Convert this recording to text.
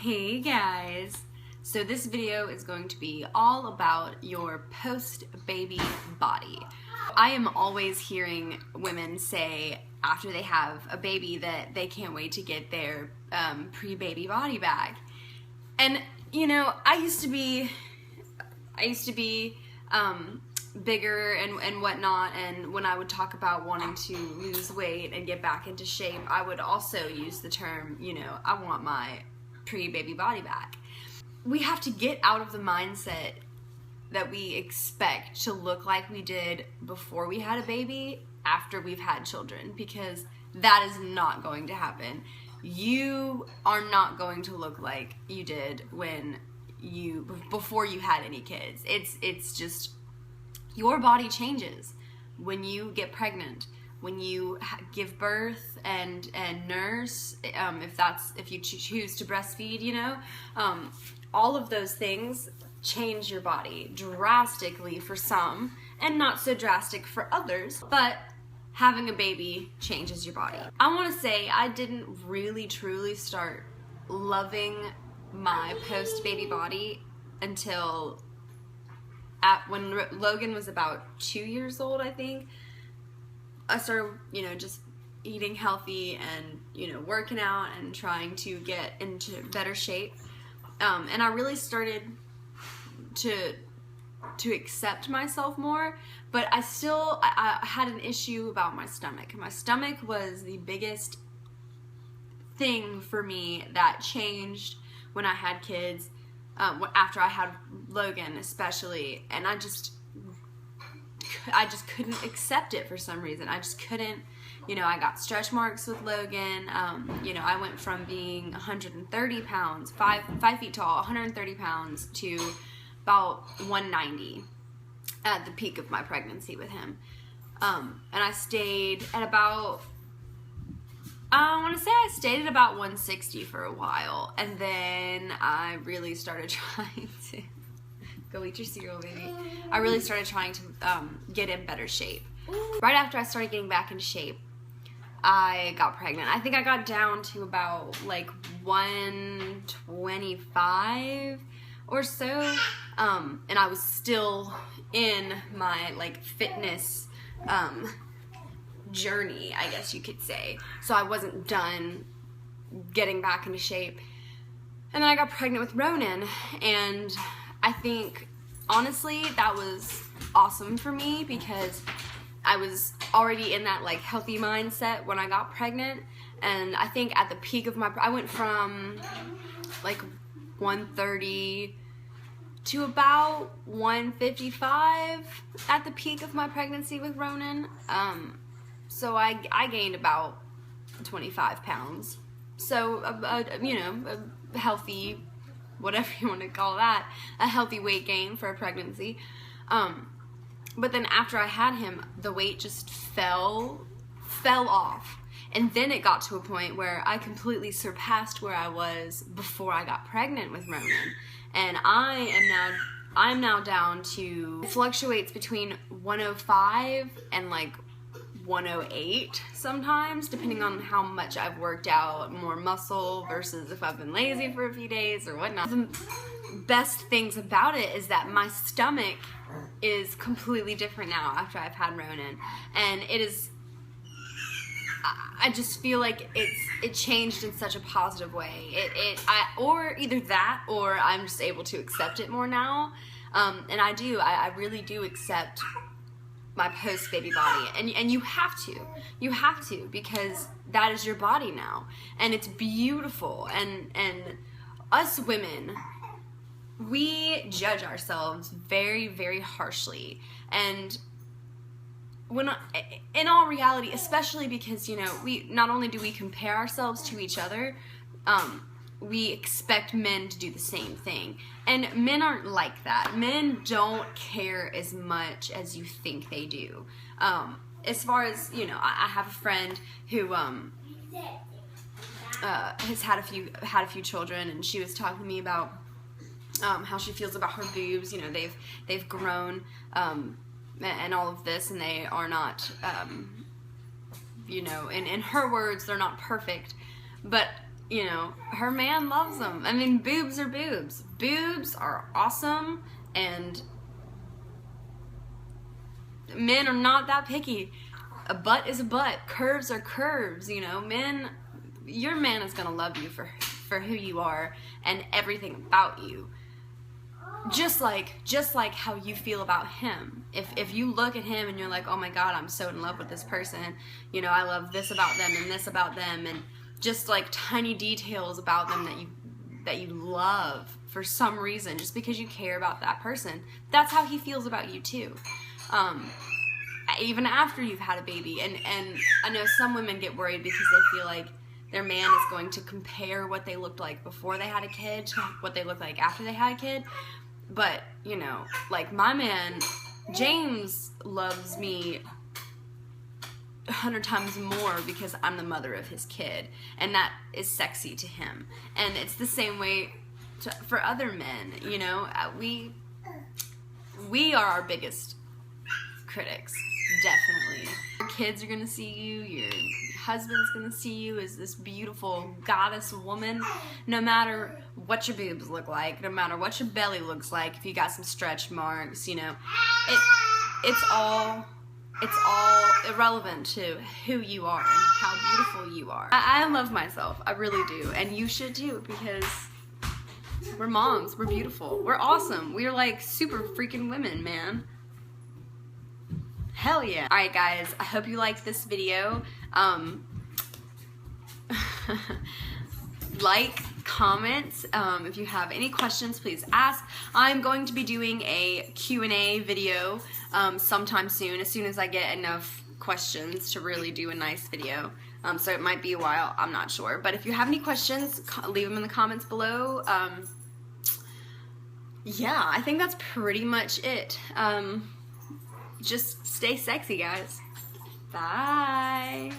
Hey guys! So this video is going to be all about your post-baby body. I am always hearing women say after they have a baby that they can't wait to get their pre-baby body back. And you know, I used to be bigger and whatnot, and when I would talk about wanting to lose weight and get back into shape, I would also use the term, you know, I want my pre-baby body back. We have to get out of the mindset that we expect to look like we did before we had a baby after we've had children, because that is not going to happen. You are not going to look like you did before you had any kids. It's just, your body changes when you get pregnant, when you give birth and nurse, if you choose to breastfeed, you know, all of those things change your body drastically for some and not so drastic for others, but having a baby changes your body. I want to say I didn't really truly start loving my post-baby body until when Logan was about 2 years old, I think. I started, you know, just eating healthy and, you know, working out and trying to get into better shape. And I really started to accept myself more, but I had an issue about my stomach. My stomach was the biggest thing for me that changed when I had kids, after I had Logan especially, and I just couldn't accept it for some reason. I just couldn't, you know, I got stretch marks with Logan. You know, I went from being 130 pounds, 5 feet tall, 130 pounds to about 190 at the peak of my pregnancy with him. And I stayed at about, I want to say I stayed at about 160 for a while, and then I really started trying to go eat your cereal, baby. I really started trying to get in better shape. Right after I started getting back into shape, I got pregnant. I think I got down to about like 125 or so, and I was still in my like fitness journey, I guess you could say. So I wasn't done getting back into shape. And then I got pregnant with Ronan, and I think, honestly, that was awesome for me because I was already in that like healthy mindset when I got pregnant. And I think at the peak of I went from like 130 to about 155 at the peak of my pregnancy with Ronan. So I gained about 25 pounds. So, you know, a healthy, whatever you want to call that, a healthy weight gain for a pregnancy. But then after I had him, the weight just fell off. And then it got to a point where I completely surpassed where I was before I got pregnant with Ronan. And I'm now down to, it fluctuates between 105 and like 108 sometimes, depending on how much I've worked out, more muscle versus if I've been lazy for a few days or whatnot. The best things about it is that my stomach is completely different now after I've had Ronan, and it is, I just feel like it changed in such a positive way. Or either that, or I'm just able to accept it more now, and I really do accept my post-baby body, and you have to, because that is your body now, and it's beautiful. And us women, we judge ourselves very, very harshly, and when in all reality, especially because, you know, we not only do we compare ourselves to each other, we expect men to do the same thing. And men aren't like that. Men don't care as much as you think they do. As far as, you know, I have a friend who has had a few children, and she was talking to me about how she feels about her boobs. You know, they've grown and all of this, and they are not, you know, in her words, they're not perfect. But you know, her man loves them. I mean, boobs are boobs. Boobs are awesome, and men are not that picky. A butt is a butt. Curves are curves, you know. Men, your man is gonna love you for who you are and everything about you. Just like how you feel about him. If you look at him and you're like, oh my God, I'm so in love with this person, you know, I love this about them and this about them, and just like tiny details about them that you love for some reason, just because you care about that person, that's how he feels about you too. Even after you've had a baby. And I know some women get worried because they feel like their man is going to compare what they looked like before they had a kid to what they look like after they had a kid. But, you know, like my man, James, loves me 100 times more because I'm the mother of his kid, and that is sexy to him. And it's the same way for other men, you know. We are our biggest critics, definitely. Your kids are gonna see you, your husband's gonna see you as this beautiful goddess woman, no matter what your boobs look like, no matter what your belly looks like, if you got some stretch marks, you know, it's all irrelevant to who you are and how beautiful you are. I love myself, I really do, and you should too, because we're moms, we're beautiful, we're awesome, we're like super freaking women, man. Hell yeah. Alright guys, I hope you liked this video. Like, comment, if you have any questions, please ask. I'm going to be doing a Q&A video sometime soon as I get enough questions to really do a nice video. So it might be a while, I'm not sure. But if you have any questions, leave them in the comments below. Yeah, I think that's pretty much it. Just stay sexy, guys. Bye.